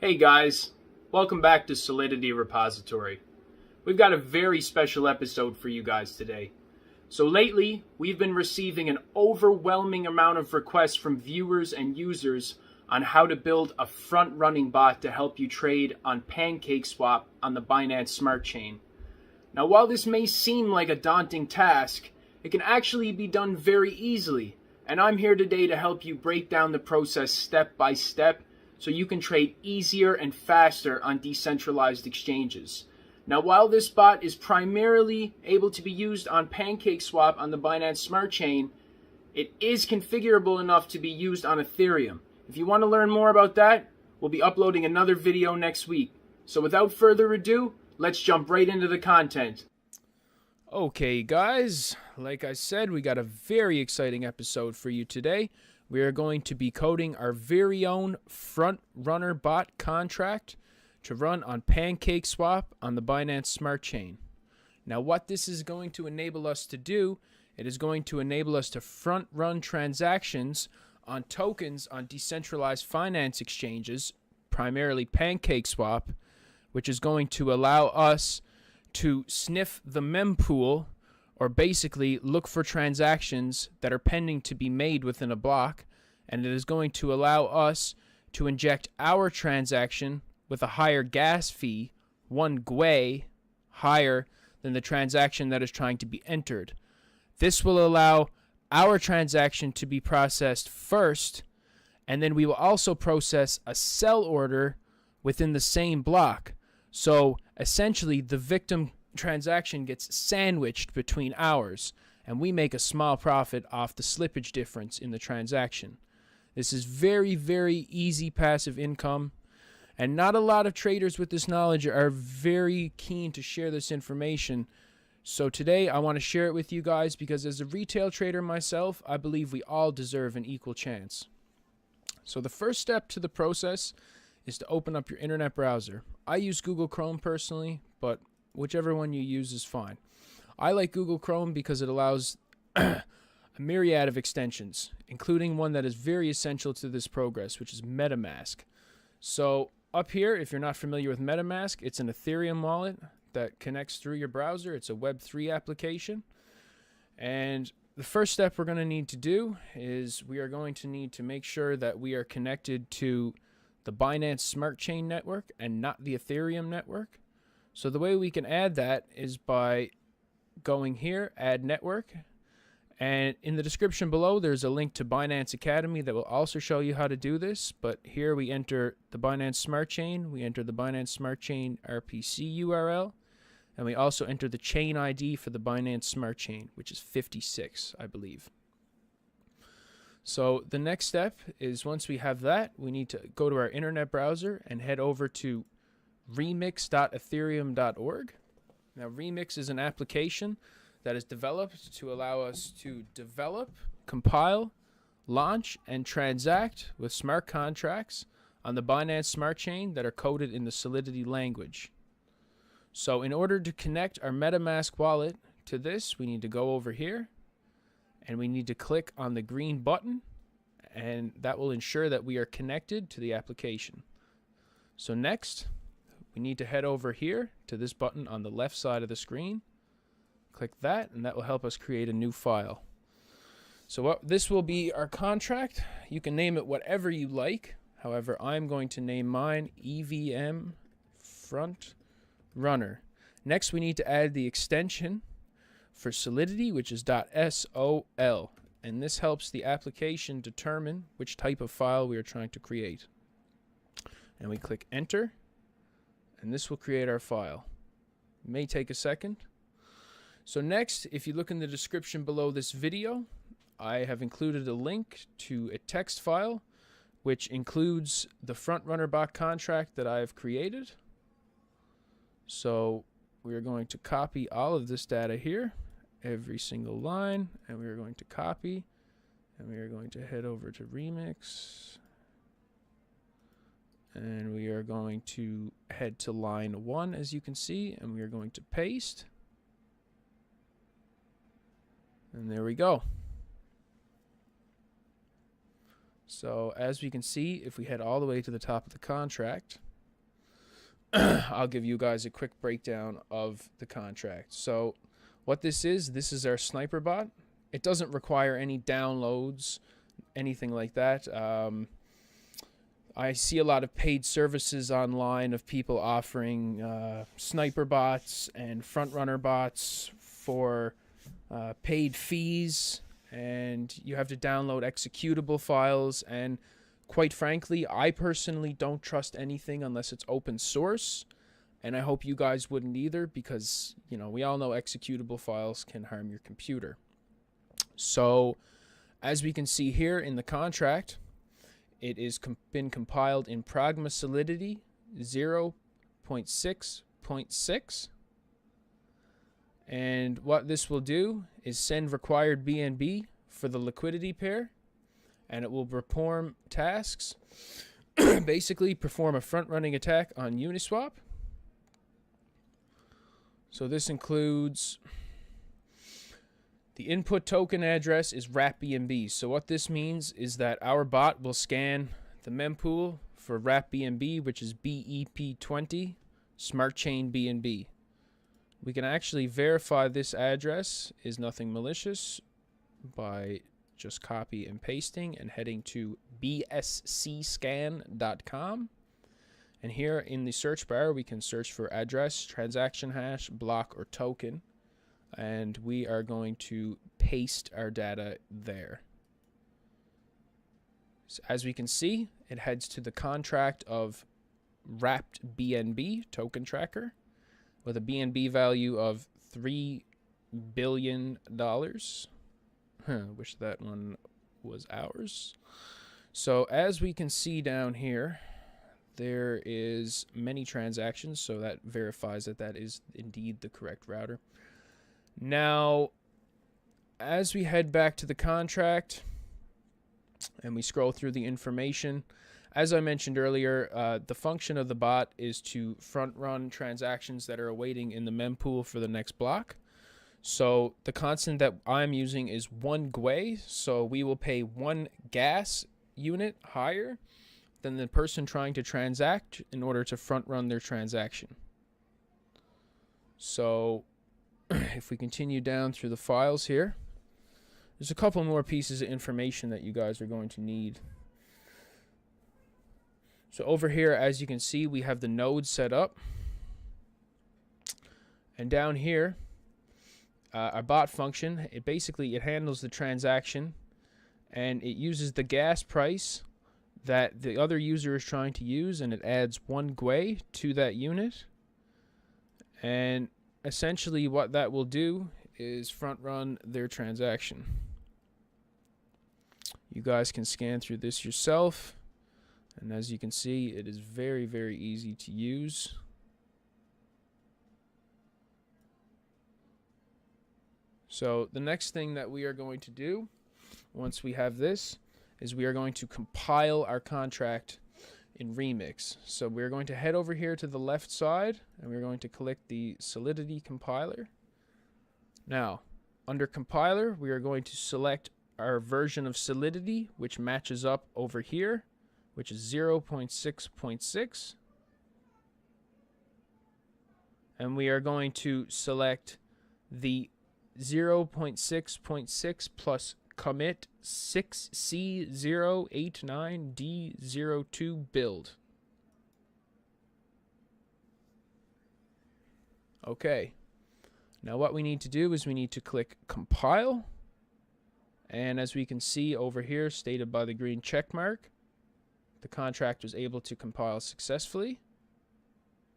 Hey guys, welcome back to Solidity Repository. We've got a very special episode for you guys today. So lately, we've been receiving an overwhelming amount of requests from viewers and users on how to build a front-running bot to help you trade on PancakeSwap on the Binance Smart Chain. Now, while this may seem like a daunting task, it can actually be done very easily, and I'm here today to help you break down the process step by step so you can trade easier and faster on decentralized exchanges. Now, while this bot is primarily able to be used on PancakeSwap on the Binance Smart Chain, it is configurable enough to be used on Ethereum. If you want to learn more about that, we'll be uploading another video next week. So without further ado, let's jump right into the content. Okay guys, like I said, we got a very exciting episode for you today. We are going to be coding our very own FrontRun Bot contract to run on PancakeSwap on the Binance Smart Chain. Now what this is going to enable us to do, it is going to enable us to front-run transactions on tokens on decentralized finance exchanges, primarily PancakeSwap, which is going to allow us to sniff the mempool, or basically look for transactions that are pending to be made within a block, and it is going to allow us to inject our transaction with a higher gas fee, 1 Gwei, higher than the transaction that is trying to be entered. This will allow our transaction to be processed first, and then we will also process a sell order within the same block. So essentially the victim transaction gets sandwiched between ours, and we make a small profit off the slippage difference in the transaction. This is very, very easy passive income, and not a lot of traders with this knowledge are very keen to share this information. So today I want to share it with you guys because as a retail trader myself, I believe we all deserve an equal chance. So the first step to the process is to open up your internet browser. I use Google Chrome personally, but whichever one you use is fine. I like Google Chrome because it allows a myriad of extensions, including one that is very essential to this progress, which is MetaMask. So up here, if you're not familiar with MetaMask, it's an Ethereum wallet that connects through your browser. It's a Web3 application. And the first step we're going to need to do is we are going to need to make sure that we are connected to the Binance Smart Chain network and not the Ethereum network. So the way we can add that is by going here, add network, and in the description below there's a link to Binance Academy that will also show you how to do this. But here we enter the Binance Smart Chain, we enter the Binance Smart Chain RPC URL, and we also enter the chain ID for the Binance Smart Chain, which is 56, I believe. So the next step is once we have that, we need to go to our internet browser and head over to remix.ethereum.org. Now Remix is an application that is developed to allow us to develop, compile, launch, and transact with smart contracts on the Binance Smart Chain that are coded in the Solidity language. So in order to connect our MetaMask wallet to this, we need to go over here and we need to click on the green button, and that will ensure that we are connected to the application. So next, we need to head over here to this button on the left side of the screen. Click that, and that will help us create a new file. So this will be our contract. You can name it whatever you like. However, I'm going to name mine EVM FrontRunner. Next, we need to add the extension for Solidity, which is .sol, and this helps the application determine which type of file we are trying to create. And we click enter, and this will create our file. It may take a second. So next, if you look in the description below this video, I have included a link to a text file which includes the FrontRun Bot contract that I have created. So we are going to copy all of this data here, every single line, and we are going to copy, and we are going to head over to Remix, and we are going to head to line 1, as you can see, and we are going to paste. And there we go. So as we can see, if we head all the way to the top of the contract, I'll give you guys a quick breakdown of the contract. So what this is our sniper bot. It doesn't require any downloads, anything like that. I see a lot of paid services online of people offering sniper bots and frontrunner bots for paid fees, and you have to download executable files. And quite frankly, I personally don't trust anything unless it's open source, and I hope you guys wouldn't either, because we all know executable files can harm your computer. So as we can see here in the contract, it is been compiled in Pragma Solidity 0.6.6. And what this will do is send required BNB for the liquidity pair, and it will perform tasks, basically perform a front-running attack on Uniswap. So this includes the input token address is wrap BNB. So what this means is that our bot will scan the mempool for wrap BNB, which is BEP20 smart chain BNB. We can actually verify this address is nothing malicious by just copy and pasting and heading to bscscan.com. And here in the search bar, we can search for address, transaction hash, block, or token. And we are going to paste our data there. So as we can see, it heads to the contract of wrapped BNB token tracker with a BNB value of $3 billion. Wish that one was ours. So as we can see down here, there is many transactions, so that verifies that that is indeed the correct router. Now, as we head back to the contract and we scroll through the information, as I mentioned earlier, the function of the bot is to front run transactions that are awaiting in the mempool for the next block. So the constant that I'm using is 1 Gwei, so we will pay 1 gas unit higher than the person trying to transact in order to front run their transaction. So if we continue down through the files here, there's a couple more pieces of information that you guys are going to need. So over here, as you can see, we have the node set up. And down here, our bot function, it handles the transaction, and it uses the gas price that the other user is trying to use, and it adds 1 Gwei to that unit. And essentially what that will do is front run their transaction. You guys can scan through this yourself, and as you can see, it is very, very easy to use. So the next thing that we are going to do once we have this is we are going to compile our contract in REMIX. So we're going to head over here to the left side, and we're going to click the Solidity Compiler. Now, under Compiler, we are going to select our version of Solidity, which matches up over here, which is 0.6.6. And we are going to select the 0.6.6 plus commit 6C089D02 build. Okay. Now what we need to do is we need to click compile. And as we can see over here, stated by the green check mark, the contract was able to compile successfully,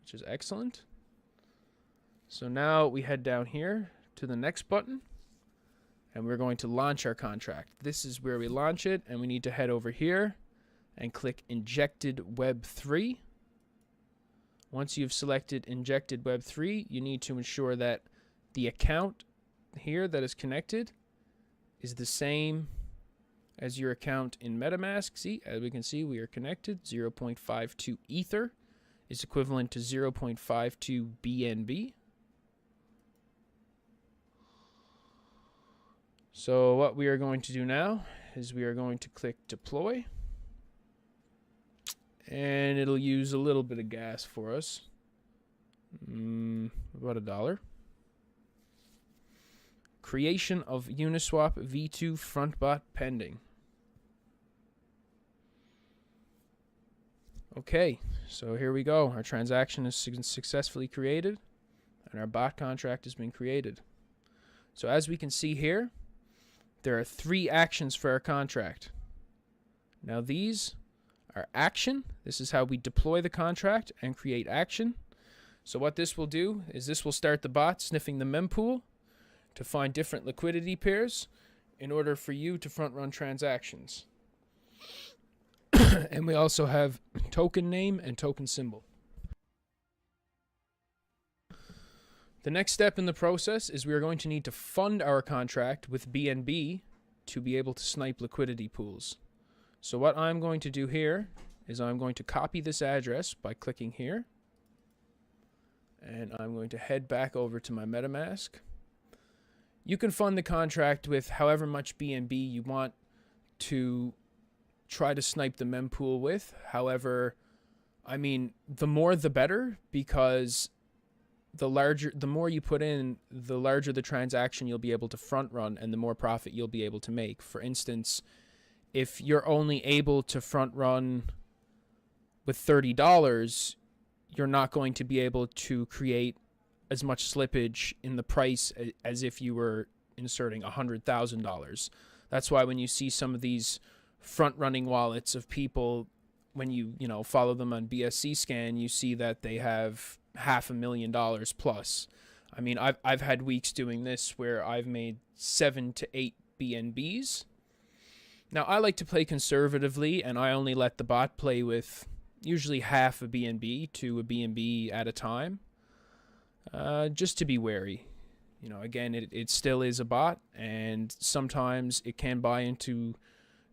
which is excellent. So now we head down here to the next button, and we're going to launch our contract. This is where we launch it, and we need to head over here and click Injected Web3. Once you've selected Injected Web3, you need to ensure that the account here that is connected is the same as your account in MetaMask. See, as we can see, we are connected. 0.52 Ether is equivalent to 0.52 BNB. So what we are going to do now is we are going to click deploy, and it'll use a little bit of gas for us. About $1. Creation of Uniswap v2 front bot pending. Okay, so here we go. Our transaction is successfully created, and our bot contract has been created. So as we can see here, there are 3 actions for our contract. Now these are action. This is how we deploy the contract and create action. So what this will do is this will start the bot sniffing the mempool to find different liquidity pairs in order for you to front run transactions. And we also have token name and token symbol. The next step in the process is we are going to need to fund our contract with BNB to be able to snipe liquidity pools. So what I'm going to do here is I'm going to copy this address by clicking here. And I'm going to head back over to my MetaMask. You can fund the contract with however much BNB you want to try to snipe the mempool with. However, I mean, the more the better, because the more you put in, the larger the transaction you'll be able to front run and the more profit you'll be able to make. For instance, if you're only able to front run with $30, you're not going to be able to create as much slippage in the price as if you were inserting $100,000. That's why when you see some of these front-running wallets of people, when you follow them on BSC scan, you see that they have $500,000 plus. I mean, I've had weeks doing this where I've made 7 to 8 BNBs. Now I like to play conservatively, and I only let the bot play with usually half a BNB to a BNB at a time, just to be wary. Again, it still is a bot, and sometimes it can buy into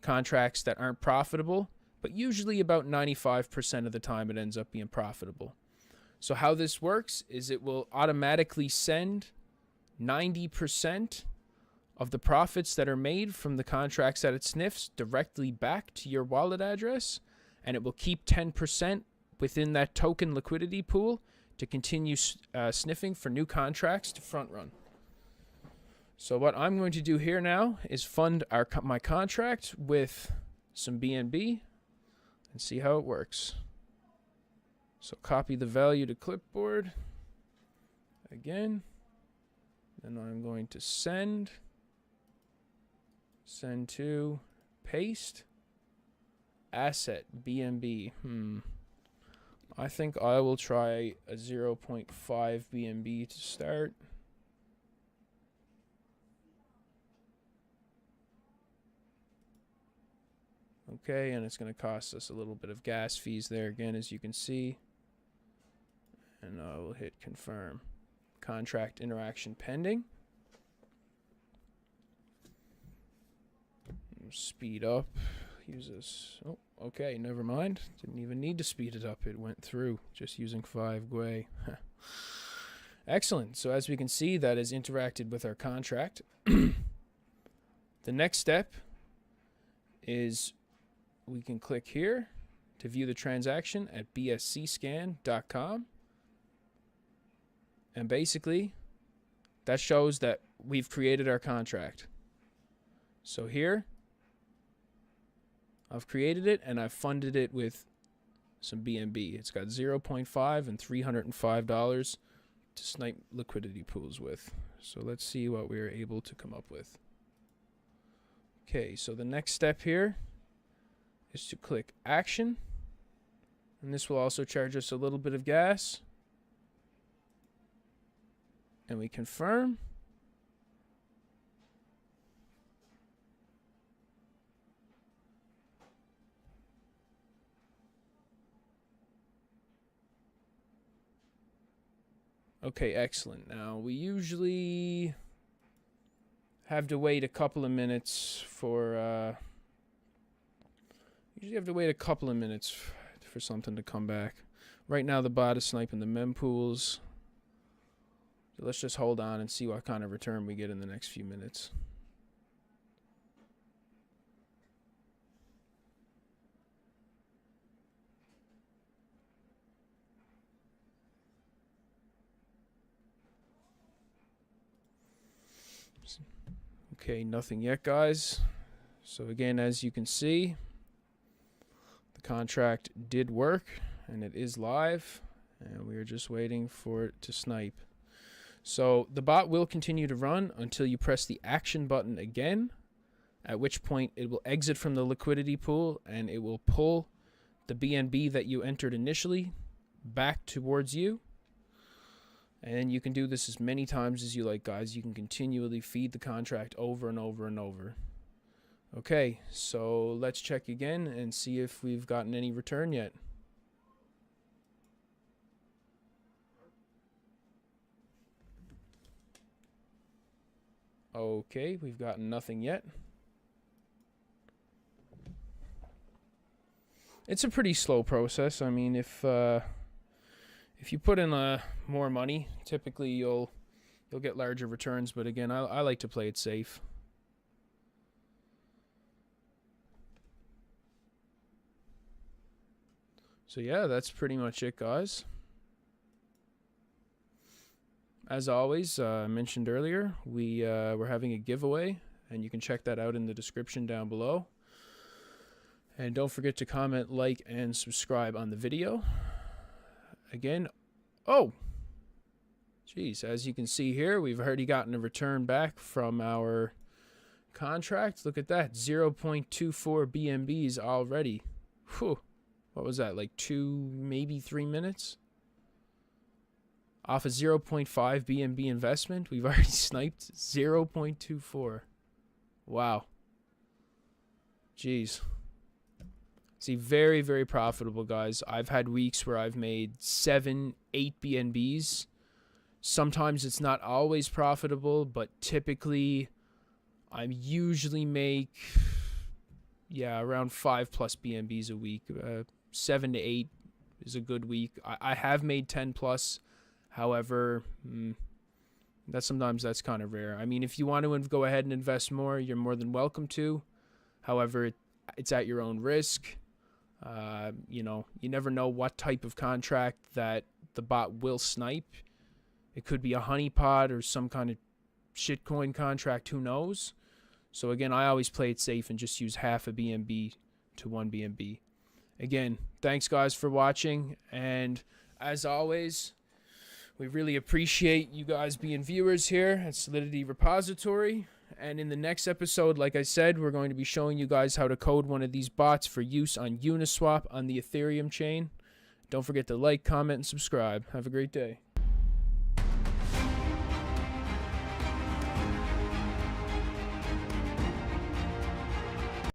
contracts that aren't profitable, but usually about 95% of the time it ends up being profitable. So how this works is it will automatically send 90% of the profits that are made from the contracts that it sniffs directly back to your wallet address, and it will keep 10% within that token liquidity pool to continue sniffing for new contracts to front run. So what I'm going to do here now is fund my contract with some BNB and see how it works. So copy the value to clipboard again. Then I'm going to send to, paste, asset, BNB. I think I will try a 0.5 BNB to start. Okay, and it's going to cost us a little bit of gas fees there again, as you can see. And I will hit confirm. Contract interaction pending. Speed up. Use this. Oh, okay, never mind. Didn't even need to speed it up. It went through just using 5 Gwei. Excellent. So as we can see, that has interacted with our contract. The next step is we can click here to view the transaction at bscscan.com. And basically, that shows that we've created our contract. So here, I've created it and I've funded it with some BNB. It's got 0.5 and $305 to snipe liquidity pools with. So let's see what we're able to come up with. Okay, so the next step here is to click action. And this will also charge us a little bit of gas. And we confirm. Okay, excellent. Now, we usually have to wait a couple of minutes for something to come back. Right now, the bot is sniping the mempools. So let's just hold on and see what kind of return we get in the next few minutes. Okay, nothing yet, guys. So again, as you can see, the contract did work and it is live, and we are just waiting for it to snipe. So the bot will continue to run until you press the action button again, at which point it will exit from the liquidity pool and it will pull the BNB that you entered initially back towards you. And you can do this as many times as you like, guys. You can continually feed the contract over and over and over. Okay, so let's check again and see if we've gotten any return yet. Okay, we've gotten nothing yet. It's a pretty slow process. I mean, if you put in more money, typically you'll get larger returns. But again, I like to play it safe. So yeah, that's pretty much it, guys. As always, I mentioned earlier, we're having a giveaway, and you can check that out in the description down below. And don't forget to comment, like, and subscribe on the video. Again, oh, geez, as you can see here, we've already gotten a return back from our contract. Look at that, 0.24 BNBs already. Whew, what was that, like 2, maybe 3 minutes? Off a 0.5 BNB investment, we've already sniped 0.24. Wow. Jeez. See, very, very profitable, guys. I've had weeks where I've made 7, 8 BNBs. Sometimes it's not always profitable, but typically I usually make, yeah, around 5+ BNBs a week. 7 to 8 is a good week. I have made 10+. However, sometimes that's kind of rare. I mean, if you want to go ahead and invest more, you're more than welcome to. However, it's at your own risk. You know, you never know what type of contract that the bot will snipe. It could be a honeypot or some kind of shitcoin contract, who knows? So again, I always play it safe and just use half a BNB to 1 BNB. Again, thanks guys for watching, and as always, we really appreciate you guys being viewers here at Solidity Repository. And in the next episode, like I said, we're going to be showing you guys how to code one of these bots for use on Uniswap on the Ethereum chain. Don't forget to like, comment, and subscribe. Have a great day.